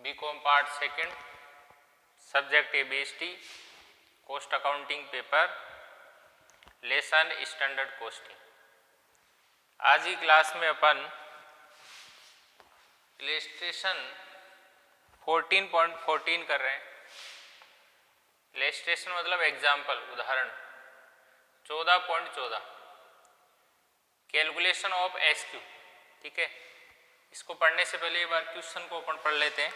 BCom part second, subject ABST, cost accounting paper, lesson standard costing. आज की class में अपन illustration 14.14 कर रहे हैं। इलस्ट्रेशन मतलब एग्जाम्पल, उदाहरण। 14.14 कैलकुलेशन ऑफ SQ। ठीक है, इसको पढ़ने से पहले एक बार क्वेश्चन को अपन पढ़ लेते हैं।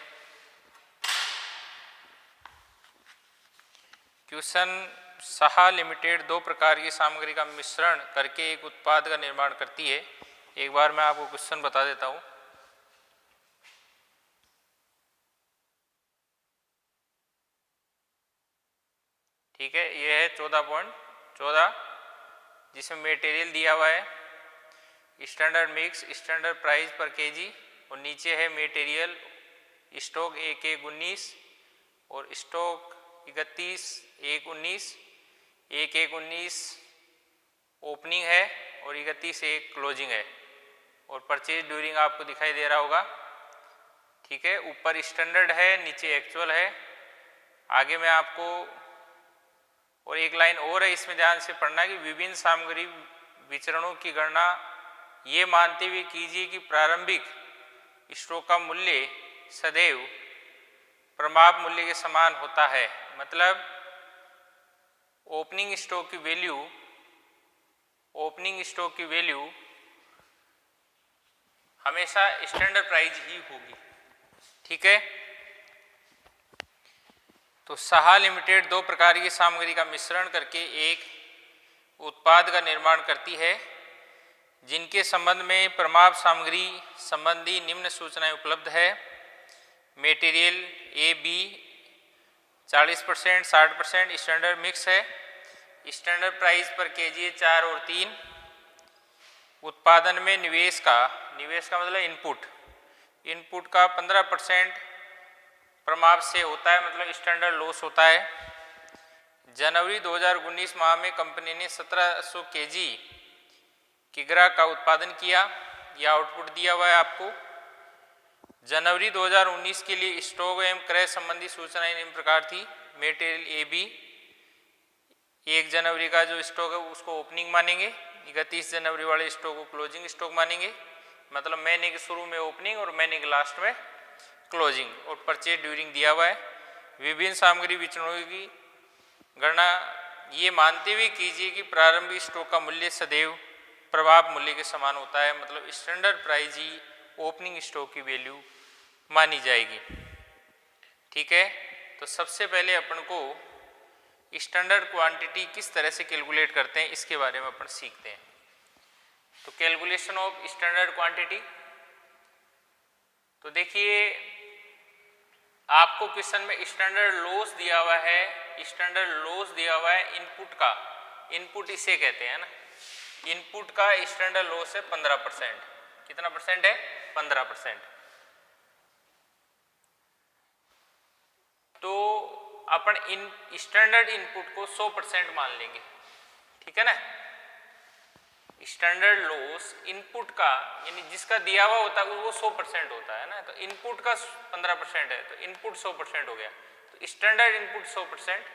क्वेश्चन, सहा लिमिटेड दो प्रकार की सामग्री का मिश्रण करके एक उत्पाद का निर्माण करती है। एक बार मैं आपको क्वेश्चन बता देता हूं। ठीक है, यह है 14.14 जिसमें मटेरियल दिया हुआ है स्टैंडर्ड मिक्स, स्टैंडर्ड प्राइस पर केजी, और नीचे है मटेरियल स्टॉक 1/1/19 और स्टॉक 31/1/19, 1/1/19 ओपनिंग है और 31/1 क्लोजिंग है, और परचेज ड्यूरिंग आपको दिखाई दे रहा होगा। ठीक है, ऊपर स्टैंडर्ड है, नीचे एक्चुअल है। आगे मैं आपको और एक लाइन और है, इसमें ध्यान से पढ़ना कि विभिन्न सामग्री विचरणों की गणना ये मानते हुए कीजिए कि प्रारंभिक स्टॉक का मूल्य सदैव प्रमाप मूल्य के समान होता है। मतलब ओपनिंग स्टॉक की वैल्यू हमेशा स्टैंडर्ड प्राइस ही होगी। ठीक है, तो सहा लिमिटेड दो प्रकार की सामग्री का मिश्रण करके एक उत्पाद का निर्माण करती है जिनके संबंध में प्रमाप सामग्री संबंधी निम्न सूचनाएं उपलब्ध है। मटेरियल AB 40%, 60% स्टैंडर्ड मिक्स है। स्टैंडर्ड प्राइस पर केजी 4 और 3। उत्पादन में निवेश का मतलब इनपुट का 15% प्रमाप से होता है, मतलब स्टैंडर्ड लॉस होता है। जनवरी 2019 माह में कंपनी ने 1700 केजी की ग्राहक का उत्पादन किया। यह आउटपुट दिया हुआ है आपको। जनवरी 2019 के लिए स्टॉक एवं क्रय संबंधी सूचनाएं निम्न प्रकार थी। मटेरियल AB 1 जनवरी का जो स्टॉक है उसको ओपनिंग मानेंगे, 31 जनवरी वाले स्टॉक को क्लोजिंग स्टॉक मानेंगे। मतलब महीने के शुरू में ओपनिंग और महीने के लास्ट में क्लोजिंग, और परचेज ड्यूरिंग दिया हुआ है। विभिन्न सामग्री विचरणों की गणना ये मानते हुए कीजिए कि प्रारंभिक स्टॉक का मूल्य सदैव प्रभाव मूल्य के समान होता है। मतलब स्टैंडर्ड प्राइस ही ओपनिंग स्टॉक की वैल्यू मानी जाएगी। ठीक है, तो सबसे पहले अपन को स्टैंडर्ड क्वांटिटी किस तरह से कैलकुलेट करते हैं इसके बारे में अपन सीखते हैं। तो कैलकुलेशन ऑफ स्टैंडर्ड क्वांटिटी, तो देखिए आपको क्वेश्चन में स्टैंडर्ड लॉस दिया हुआ है। स्टैंडर्ड लॉस दिया हुआ है इनपुट का, इनपुट इसे कहते हैं ना। इनपुट का स्टैंडर्ड लॉस है 15%। कितना परसेंट है? 15%। तो अपन इन स्टैंडर्ड इनपुट को 100% मान लेंगे। ठीक है ना। स्टैंडर्ड लॉस इनपुट का यानी जिसका दिया हुआ होता है वो 100% होता है ना। तो इनपुट का 15% है तो इनपुट 100% हो गया। तो स्टैंडर्ड इनपुट 100%,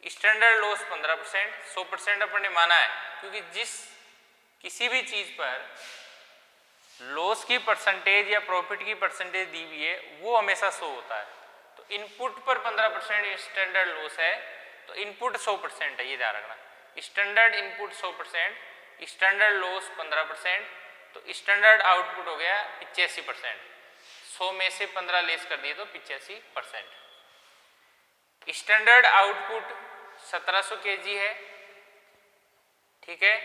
स्टैंडर्ड लॉस 15%। 100% अपन ने माना है क्योंकि किसी भी चीज पर लॉस की परसेंटेज या प्रॉफिट की परसेंटेज दी हुई है वो हमेशा 100 होता है। तो इनपुट पर 15% स्टैंडर्ड लॉस है तो इनपुट 100% है, ये ध्यान रखना। स्टैंडर्ड इनपुट 100%, स्टैंडर्ड लॉस 15%, तो स्टैंडर्ड आउटपुट हो गया 85%। 100 में से 15 लेस कर दिए तो 85%। स्टैंडर्ड आउटपुट 1700 केजी है। ठीक है,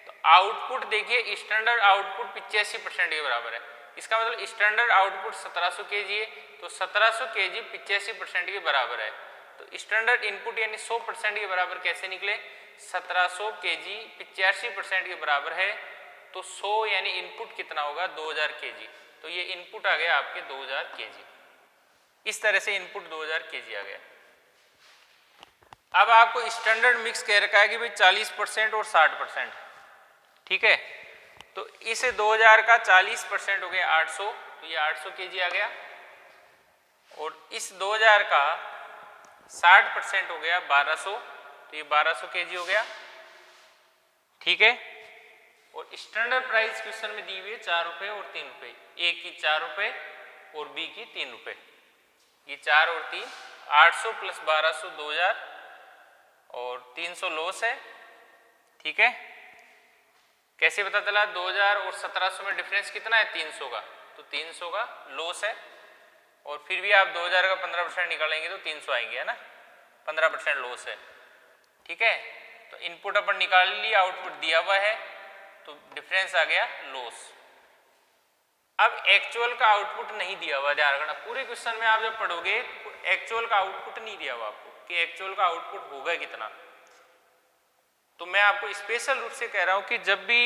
तो आउटपुट देखिए स्टैंडर्ड आउटपुट 85% के बराबर है। इसका मतलब स्टैंडर्ड आउटपुट 1700 केजी है तो 1700 केजी 85% के बराबर है। तो स्टैंडर्ड इनपुट यानी 100% के बराबर कैसे निकले? 1700 केजी 85% के बराबर है तो 100 यानी इनपुट कितना होगा? 2000 केजी। तो ये इनपुट आ गया आपके 2000 केजी। इस तरह से इनपुट 2000 केजी आ गया। अब आपको स्टैंडर्ड मिक्स कह रखा है कि भाई 40% और 60%। ठीक है, तो इस 2000 का 40% हो गया 800, तो ये 800 केजी आ गया। और इस 2000 का 60% हो गया 1200, तो ये 1200 kg हो गया, ठीक है। और स्टैंडर्ड प्राइस क्वेश्चन में दी हुई है 4 रुपये और 3 रुपये, ए की 4 रुपये और बी की 3 रुपये, ये 4 और 3 800 प्लस 1200 2000 और 300 लॉस है, ठीक है। कैसे पता चला? 2000 और 1700 में डिफरेंस कितना है? 300 का, तो 300 का लॉस है। और फिर भी आप 2000 का 15% निकालेंगे तो 300 आएंगे, है ना, 15% लॉस है, ठीक है। तो इनपुट अपन निकाल लिया, आउटपुट दिया हुआ है, तो डिफरेंस आ गया लॉस। अब एक्चुअल का आउटपुट नहीं दिया हुआ, ध्यान रखना पूरे क्वेश्चन में आप जब पढ़ोगे एक्चुअल का आउटपुट नहीं दिया हुआ आपको कि एक्चुअल का आउटपुट होगा कितना। तो मैं आपको स्पेशल रूप से कह रहा हूं कि जब भी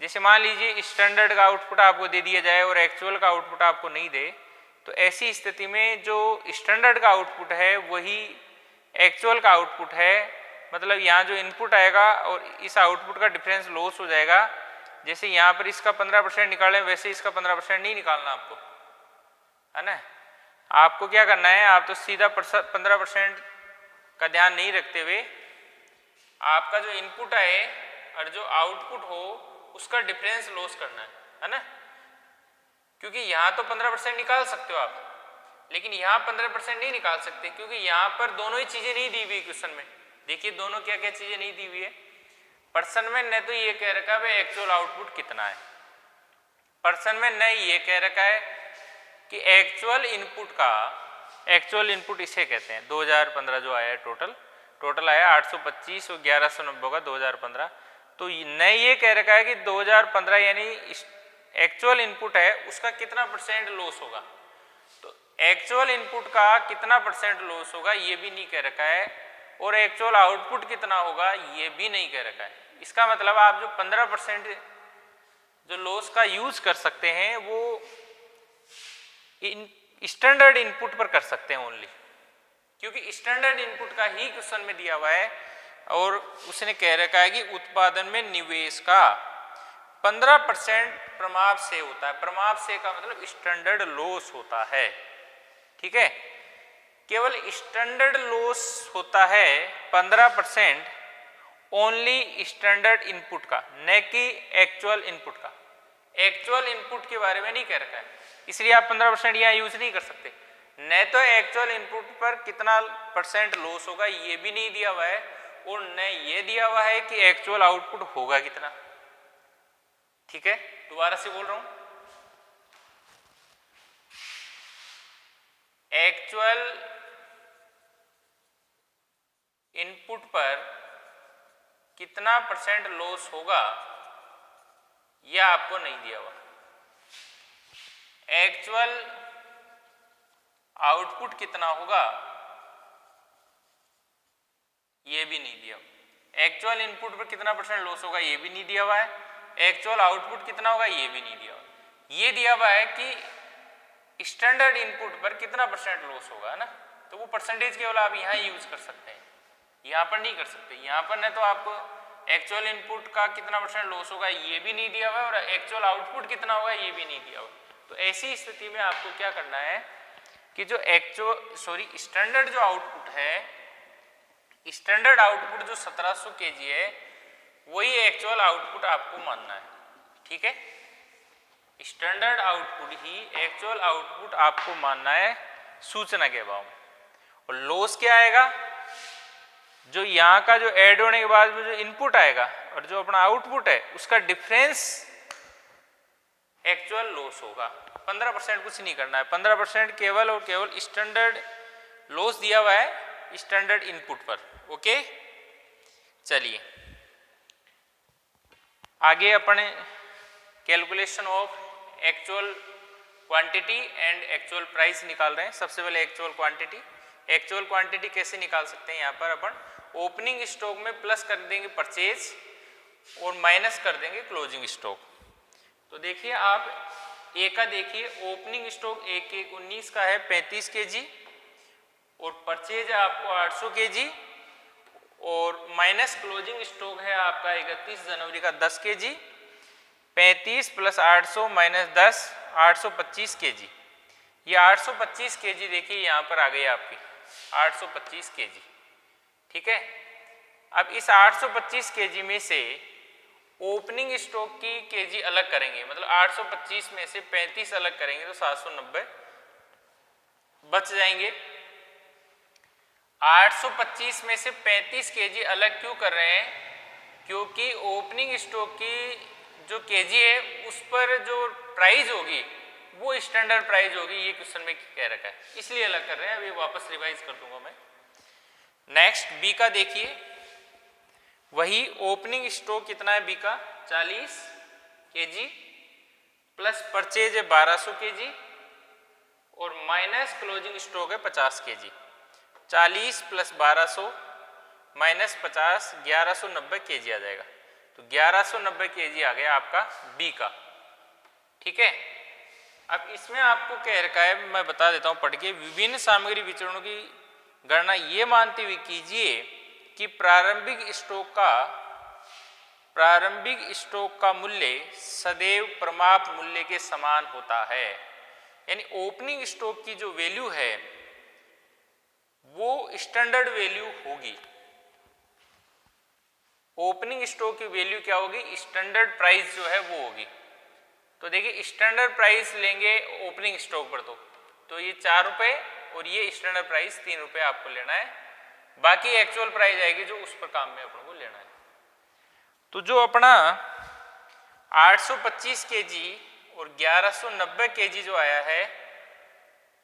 जैसे मान लीजिए स्टैंडर्ड का आउटपुट आपको दे दिया जाए और एक्चुअल का आउटपुट आपको नहीं दे, तो ऐसी स्थिति में जो स्टैंडर्ड का आउटपुट है वही एक्चुअल का आउटपुट है, मतलब यहाँ जो इनपुट आएगा और इस आउटपुट का डिफरेंस लॉस हो जाएगा। जैसे यहाँ पर इसका 15% निकालें वैसे इसका 15% नहीं निकालना आपको, है ना। आपको क्या करना है, आप तो सीधा 15% का ध्यान नहीं रखते हुए आपका जो इनपुट आए और जो आउटपुट हो उसका डिफरेंस लॉस करना है ना। क्योंकि यहाँ तो 15% निकाल सकते हो आप, लेकिन यहाँ 15% नहीं निकाल सकते क्योंकि यहाँ पर दोनों ही चीज़ें नहीं दी हुई क्वेश्चन में। देखिए दोनों क्या क्या चीज़ें नहीं दी हुई है। पर्सन में न तो ये कह रखा है एक्चुअल आउटपुट कितना है, पर्सन में न ये कह रखा है कि एक्चुअल इनपुट का, एक्चुअल इनपुट इसे कहते हैं 2015 जो आया है टोटल आया 825 और 1190 का 2015। तो न ये कह रखा है कि 2015 यानी एक्चुअल इनपुट है उसका कितना % लॉस होगा, तो एक्चुअल इनपुट का कितना % लॉस होगा ये भी नहीं कह रखा है, और एक्चुअल आउटपुट कितना होगा ये भी नहीं कह रखा है। इसका मतलब आप जो 15% जो लॉस का यूज कर सकते हैं वो स्टैंडर्ड इनपुट पर कर सकते हैं ओनली, क्योंकि स्टैंडर्ड इनपुट का ही क्वेश्चन में दिया हुआ है और उसने कह रखा है कि उत्पादन में निवेश का 15% प्रमाव से होता है। प्रमाव से का मतलब स्टैंडर्ड लॉस होता है, ठीक है। केवल स्टैंडर्ड लॉस होता है 15% ओनली स्टैंडर्ड इनपुट का, न कि एक्चुअल इनपुट का। एक्चुअल इनपुट के बारे में नहीं कह रखा है, इसलिए आप 15% यहाँ यूज नहीं कर सकते। न तो एक्चुअल इनपुट पर कितना % लॉस होगा ये भी नहीं दिया हुआ है, और न ये दिया हुआ है कि एक्चुअल आउटपुट होगा कितना, ठीक है। दोबारा से बोल रहा हूं, एक्चुअल इनपुट पर कितना % लॉस होगा यह आपको नहीं दिया हुआ। एक्चुअल आउटपुट कितना होगा ये भी नहीं दिया हुआ। एक्चुअल इनपुट पर कितना % लॉस होगा ये भी नहीं दिया हुआ है, एक्चुअल आउटपुट कितना होगा ये भी नहीं दिया हुआ। ये दिया हुआ है कि स्टैंडर्ड इनपुट पर कितना % लॉस होगा, है ना। तो वो परसेंटेज केवल आप यहाँ यूज कर सकते हैं, यहाँ पर नहीं कर सकते। यहाँ पर न तो आपको एक्चुअल इनपुट का कितना % लॉस होगा ये भी नहीं दिया हुआ है और एक्चुअल आउटपुट कितना होगा ये भी नहीं दिया हुआ। तो ऐसी स्थिति में आपको क्या करना है कि जो स्टैंडर्ड जो आउटपुट है, स्टैंडर्ड आउटपुट जो 1700 kg है वही एक्चुअल आउटपुट आपको मानना है, ठीक है। स्टैंडर्ड आउटपुट ही एक्चुअल आउटपुट आपको मानना है सूचना के अभाव में। और लॉस क्या आएगा, जो यहाँ का जो ऐड होने के बाद में जो इनपुट आएगा और जो अपना आउटपुट है उसका डिफरेंस एक्चुअल लॉस होगा। 15% कुछ नहीं करना है, 15% केवल और केवल स्टैंडर्ड लॉस दिया हुआ है स्टैंडर्ड इनपुट पर, ओके। चलिए आगे अपने calculation of actual quantity and actual price निकाल रहे हैं। सबसे पहले एक्चुअल क्वांटिटी। एक्चुअल क्वांटिटी कैसे निकाल सकते हैं, यहाँ पर अपन ओपनिंग स्टॉक में प्लस कर देंगे परचेज और माइनस कर देंगे क्लोजिंग स्टॉक। तो देखिए आप ए का देखिए, ओपनिंग स्टॉक ए के 19 का है 35 kg और परचेज है आपको 800 kg और माइनस क्लोजिंग स्टॉक है आपका 31 जनवरी का 10 kg। 35 + 800 - 10 825 kg। ये 825 केजी देखिए यहाँ पर आ गई आपकी 825 केजी, ठीक है। अब इस 825 केजी में से ओपनिंग स्टॉक की केजी अलग करेंगे, मतलब 825 में से 35 अलग करेंगे तो 790 बच जाएंगे। 825 में से 35 केजी अलग क्यों कर रहे हैं? क्योंकि ओपनिंग स्टॉक की जो केजी है उस पर जो प्राइस होगी वो स्टैंडर्ड प्राइस होगी, ये क्वेश्चन में कह रखा है, इसलिए अलग कर रहे हैं। अभी वापस रिवाइज कर दूंगा मैं। नेक्स्ट बी का देखिए, वही ओपनिंग स्टॉक कितना है बी का 40 केजी प्लस परचेज है 1200 केजी और माइनस क्लोजिंग स्टॉक है 50 केजी। 40 प्लस 1200 माइनस 50 1190 केजी आ जाएगा। तो 1190 केजी आ गया आपका बी का, ठीक है। अब इसमें आपको कह रखा है, मैं बता देता हूं पढ़ के, विभिन्न सामग्री विचरणों की गणना ये मानते हुए कीजिए कि प्रारंभिक स्टॉक का मूल्य सदैव प्रमाप मूल्य के समान होता है। यानी ओपनिंग स्टॉक की जो वैल्यू है वो स्टैंडर्ड वैल्यू होगी। ओपनिंग स्टॉक की वैल्यू क्या होगी? स्टैंडर्ड प्राइस जो है वो होगी। तो देखिए स्टैंडर्ड प्राइस लेंगे ओपनिंग स्टॉक पर तो ये 4 रुपये और ये स्टैंडर्ड प्राइस 3 रुपये आपको लेना है। बाकी एक्चुअल प्राइस आएगी जो उस पर काम में अपन को लेना है। तो जो अपना 825 केजी और 1190 केजी जो आया है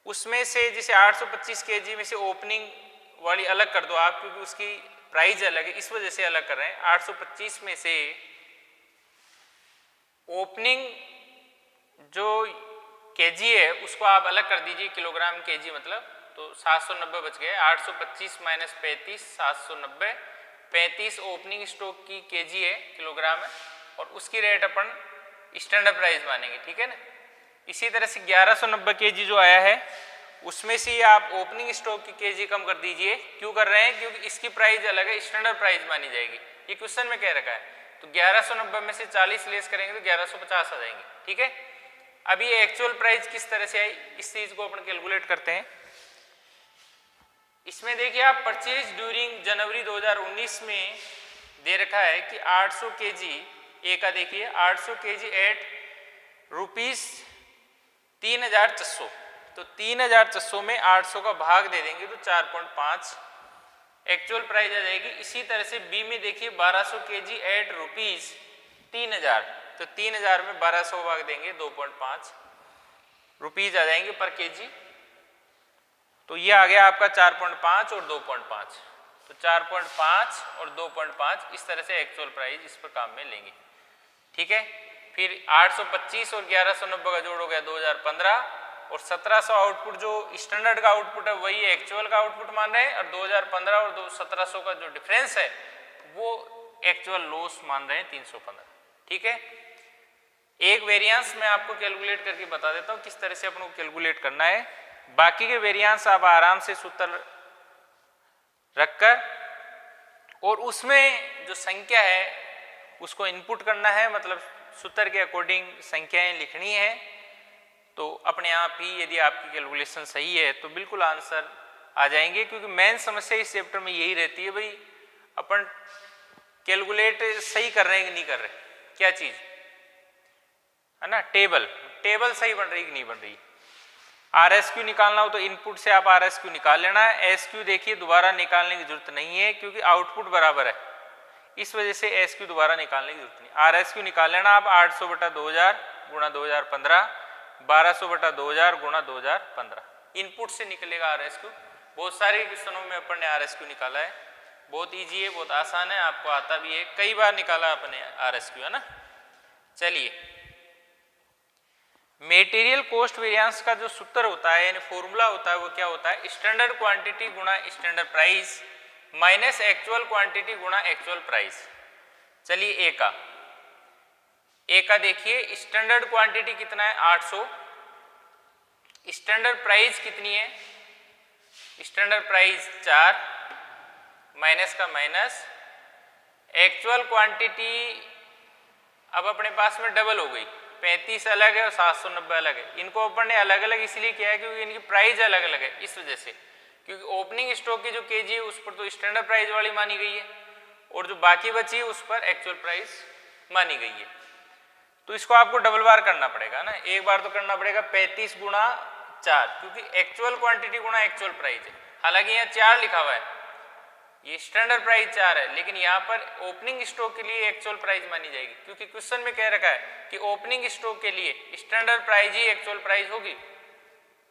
उसमें से जैसे 825 केजी में से ओपनिंग वाली अलग कर दो आप, क्योंकि उसकी प्राइस अलग है इस वजह से अलग कर रहे हैं। 825 में से ओपनिंग जो केजी है उसको आप अलग कर दीजिए, किलोग्राम केजी मतलब, तो 790 बच गए। 825 माइनस 35 790, 35 ओपनिंग स्टॉक की केजी है, किलोग्राम है, और उसकी रेट अपन स्टैंडर्ड प्राइस मानेंगे, ठीक है ना। इसी तरह से 1190 केजी जो आया है उसमें से आप ओपनिंग स्टॉक की केजी कम कर दीजिए। क्यों कर रहे हैं? क्योंकि इसकी प्राइस अलग है, स्टैंडर्ड प्राइस मानी जाएगी, ये क्वेश्चन में कह रखा है। तो 1190 में से 40 लेस करेंगे तो 1150 आ जाएंगे, ठीक है। अब ये एक्चुअल प्राइस किस तरह से आई, इस चीज को अपन कैलकुलेट करते हैं। इसमें देखिए आप परचेज ड्यूरिंग जनवरी 2019 में दे रखा है कि 800 केजी ए का, देखिए 800 केजी एट ₹3400, तो 3400 में 800 का भाग दे देंगे तो 4.5 एक्चुअल प्राइस आ जाएगी। इसी तरह से बी में देखिए 1200 केजी एट ₹3000, तो 3000 में 1200 भाग देंगे 2.5 रुपीज आ जाएंगे पर केजी। तो ये आ गया आपका 4.5 और 2.5, तो 4.5 और 2.5 इस तरह से एक्चुअल प्राइस इस पर काम में लेंगे, ठीक है। फिर 825 और 1190 का जोड़ हो गया 2015, और 1700 आउटपुट जो स्टैंडर्ड का आउटपुट है वही एक्चुअल का आउटपुट मान रहे हैं, और 2015 और 1700 का जो डिफरेंस है वो एक्चुअल लॉस मान रहे हैं 315, ठीक है। एक वेरिएंस मैं आपको कैलकुलेट करके बता देता हूँ किस तरह से अपन को कैलकुलेट करना है। बाकी के वेरिएंस आप आराम से सूत्र रखकर और उसमें जो संख्या है उसको इनपुट करना है, मतलब सूत्र के अकॉर्डिंग संख्याएं लिखनी है। तो अपने आप ही यदि आपकी कैलकुलेशन सही है तो बिल्कुल आंसर आ जाएंगे, क्योंकि मेन समस्या इस चैप्टर में यही रहती है, भाई अपन कैलकुलेट सही कर रहे हैं कि नहीं कर रहे, क्या चीज है ना, टेबल सही बन रही कि नहीं बन रही। RSQ निकालना हो तो इनपुट से आप RSQ निकाल लेना है। SQ देखिए दोबारा निकालने की जरूरत नहीं है क्योंकि आउटपुट बराबर है, इस वजह से SQ दोबारा निकालने की जरूरत नहीं। RSQ निकाल लेना आप 800/2000 गुणा 2015, 1200/2000 गुणा 2015, इनपुट से निकलेगा RSQ। बहुत सारे क्वेश्चनों में अपन ने RSQ निकाला है, बहुत ईजी है, बहुत आसान है, आपको आता भी है, कई बार निकाला अपने RSQ, है ना। चलिए, मेटीरियल कॉस्ट वेरिएंस का जो सूत्र होता है यानी फॉर्मूला होता है वो क्या होता है? स्टैंडर्ड क्वांटिटी गुणा standard price minus actual quantity गुणा एक्चुअल प्राइस। चलिए ए का देखिए स्टैंडर्ड क्वांटिटी कितना है 800, स्टैंडर्ड प्राइस कितनी है? स्टैंडर्ड प्राइस 4, माइनस का माइनस, एक्चुअल क्वांटिटी अब अपने पास में डबल हो गई 35 अलग है और 790 अलग है। इनको अपन ने अलग अलग इसलिए किया है क्योंकि इनकी प्राइस अलग अलग है, इस वजह से। क्योंकि ओपनिंग स्टॉक की जो केजी है उस पर तो स्टैंडर्ड प्राइस वाली मानी गई है और जो बाकी बची है उस पर एक्चुअल प्राइस मानी गई है। तो इसको आपको डबल बार करना पड़ेगा ना, एक बार तो करना पड़ेगा 35 गुणा 4, क्योंकि एक्चुअल क्वांटिटी गुणा एक्चुअल प्राइस है। हालांकि यहाँ 4 लिखा हुआ है, ये स्टैंडर्ड प्राइस 4 है, लेकिन यहाँ पर ओपनिंग स्टॉक के लिए एक्चुअल प्राइस मानी जाएगी, क्योंकि क्वेश्चन में कह रखा है कि ओपनिंग स्टॉक के लिए स्टैंडर्ड प्राइस ही एक्चुअल प्राइस होगी।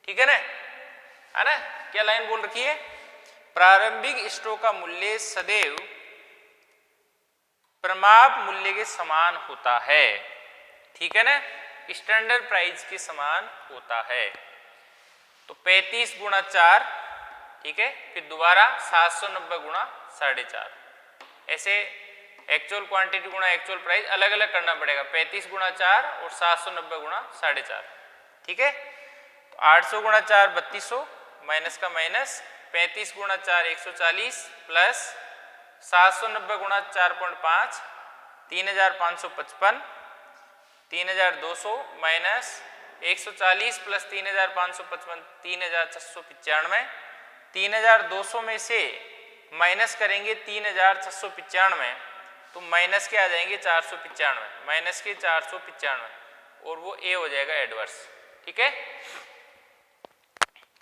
ठीक है ना? क्या लाइन बोल रखी है? प्रारंभिक स्टॉक का मूल्य सदैव प्रमाप मूल्य के समान होता है। ठीक है ना? स्टैंडर्ड प्राइस के समान होता है। तो 35 गुणा 4, ठीक है, फिर दोबारा 790 गुणा 4.5, ऐसे एक्चुअल क्वांटिटी गुणा एक्चुअल प्राइस अलग अलग करना पड़ेगा। 35 गुणा 4 और 790 गुणा 4.5, ठीक है। तो 800 गुणा 4 3200, माइनस का माइनस, 35 गुणा 4 140 प्लस 790 गुणा 4.5 3555, 3200 माइनस 140 प्लस 3555 3495, 3200 में से माइनस करेंगे 3695 तो माइनस के आ जाएंगे 495, माइनस के 495 और वो ए हो जाएगा एडवर्स। ठीक है,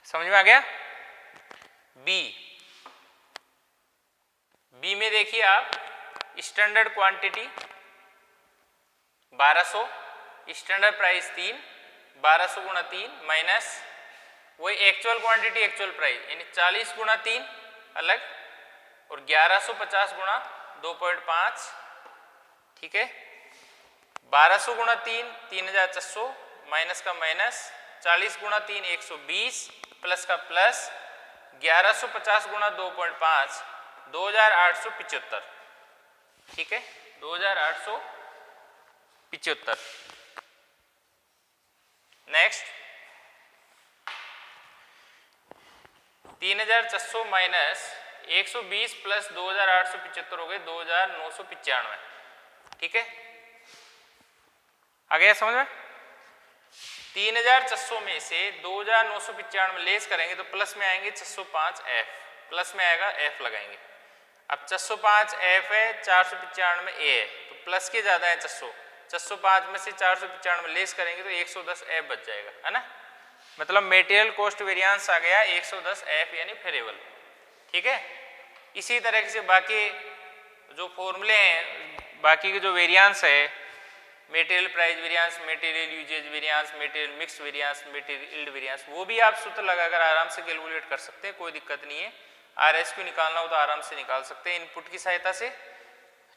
समझ में आ गया। बी में देखिए आप, स्टैंडर्ड क्वांटिटी 1200, स्टैंडर्ड प्राइस 3, 1200 गुणा 3 माइनस वही एक्चुअल क्वांटिटी एक्चुअल प्राइस यानी 40 गुणा 3 अलग और 1150 गुणा 2.5, ठीक है। 1200 गुणा 3 3400 माइनस का माइनस, 40 गुणा 3 120 प्लस का प्लस, 1150 गुणा 2.5 2875, ठीक है, 2875। नेक्स्ट 3400 माइनस 120 प्लस 2875 हो गए 2995, ठीक है। आ गया समझ में। 3400 में से 2995 लेस करेंगे तो प्लस में आएंगे 605 एफ, प्लस में आएगा एफ लगाएंगे। अब 605 एफ है, 495 ए है तो प्लस के ज्यादा है 605 में से 495 लेस करेंगे तो 110 एफ बच जाएगा, है ना। मतलब मेटेरियल कॉस्ट वेरिएंस आ गया 110 एफ यानी फेरेबल, ठीक है। इसी तरह से बाकी जो फॉर्मूले हैं, बाकी के जो वेरिएंस है, material price variance, material usage variance, material mix variance, material yield variance, वो भी आप सूत्र लगाकर आराम से कैलकुलेट कर सकते हैं, कोई दिक्कत नहीं है। आरएसक्यू निकालना हो तो आराम से निकाल सकते हैं इनपुट की सहायता से,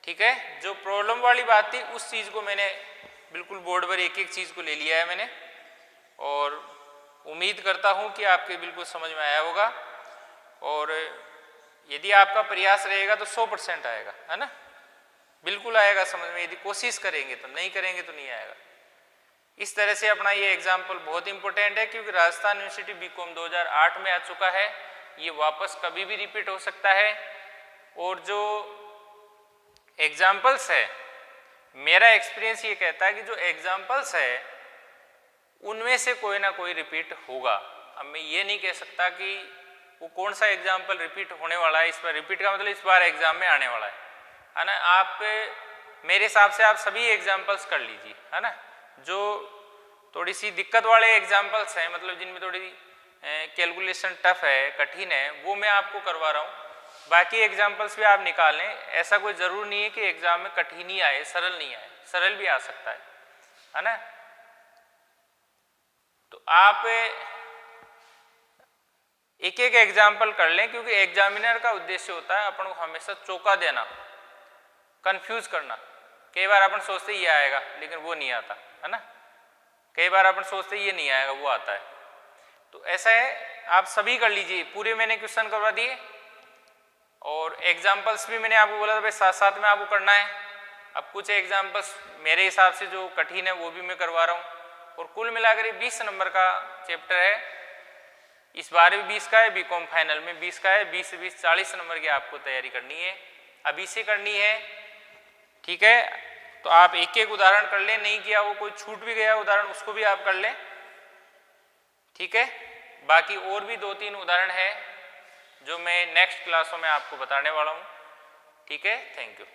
ठीक है। जो प्रॉब्लम वाली बात थी उस चीज़ को मैंने बिल्कुल बोर्ड पर एक एक चीज़ को ले लिया है मैंने, और उम्मीद करता हूँ कि आपके बिल्कुल समझ में आया होगा। और यदि आपका प्रयास रहेगा तो 100% आएगा, है ना, बिल्कुल आएगा समझ में। यदि कोशिश करेंगे तो, नहीं करेंगे तो नहीं आएगा। इस तरह से अपना ये एग्जाम्पल बहुत इंपॉर्टेंट है, क्योंकि राजस्थान यूनिवर्सिटी बीकॉम 2008 में आ चुका है, ये वापस कभी भी रिपीट हो सकता है। और जो एग्जाम्पल्स है, मेरा एक्सपीरियंस ये कहता है कि जो एग्जाम्पल्स है उनमें से कोई ना कोई रिपीट होगा। अब मैं ये नहीं कह सकता कि वो कौन सा एग्जाम्पल रिपीट होने वाला है, इस बार रिपीट का मतलब इस बार एग्जाम में आने वाला है ना। आप मेरे हिसाब से आप सभी एग्जाम्पल्स कर लीजिए, है ना। जो थोड़ी सी दिक्कत वाले एग्जाम्पल्स हैं, मतलब जिनमें थोड़ी कैलकुलेशन टफ है, कठिन है, वो मैं आपको करवा रहा हूँ। बाकी एग्जाम्पल्स भी आप निकाल लें, ऐसा कोई ज़रूर नहीं है कि एग्जाम में कठिन ही आए, सरल नहीं आए, सरल भी आ सकता है ना। तो आप एक एक एग्जाम्पल कर लें, क्योंकि एग्जामिनर का उद्देश्य होता है अपन को हमेशा चौंका देना, कंफ्यूज करना। कई बार अपन सोचते ये आएगा लेकिन वो नहीं आता, है ना। कई बार अपन सोचते ये नहीं आएगा वो आता है। तो ऐसा है, आप सभी कर लीजिए। पूरे मैंने क्वेश्चन करवा दिए और एग्जाम्पल्स भी मैंने आपको बोला था भाई साथ साथ में आपको करना है। अब कुछ एग्जाम्पल्स मेरे हिसाब से जो कठिन है वो भी मैं करवा रहा हूँ। और कुल मिलाकर 20 नंबर का चैप्टर है। इस बार भी 20 का है, बीकॉम फाइनल में 20 का है। 20 से 20 40 नंबर की आपको तैयारी करनी है, अभी से करनी है, ठीक है। तो आप एक एक उदाहरण कर लें, नहीं किया वो कोई छूट भी गया उदाहरण उसको भी आप कर लें, ठीक है। बाकी और भी 2-3 उदाहरण है जो मैं नेक्स्ट क्लासों में आपको बताने वाला हूँ, ठीक है। Thank you.